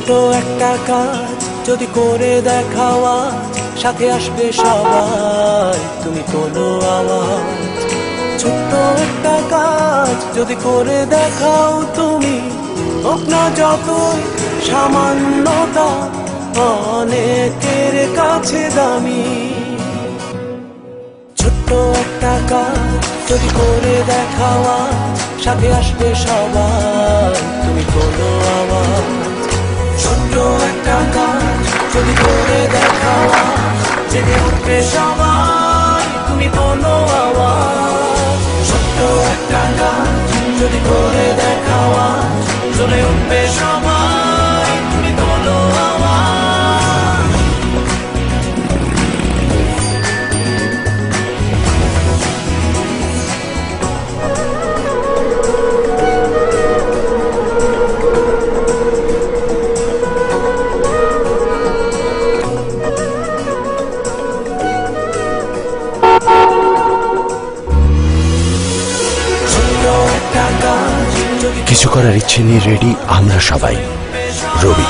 ছোট্ট একটা কাজ যদি করে দেখাও আজ, সাথে আসবে সবাই তুমি কোনো আওয়াজ। ছোট্ট একটা কাজ যদি করে দেখাও তুমি, হোক না যতই সামান্যতা অনেকের কাছে দামি। ছোট্ট একটা কাজ যদি করে দেখাও আজ, সাথে আসবে সবাই তুমি কোনো আওয়াজ। ছোট্ট একটা কাজ যদি করে দেখাও আজ, জেগে উঠবে সবাই তুমি কোনো আওয়াজ। ছোট্ট একটা কাজ যদি করে দেখাও আজ, জ্বলে উঠবে সবাই তুমি কোনো আওয়াজ। কিছু করার ইচ্ছে নিয়ে রেডি আমরা সবাই। রবি।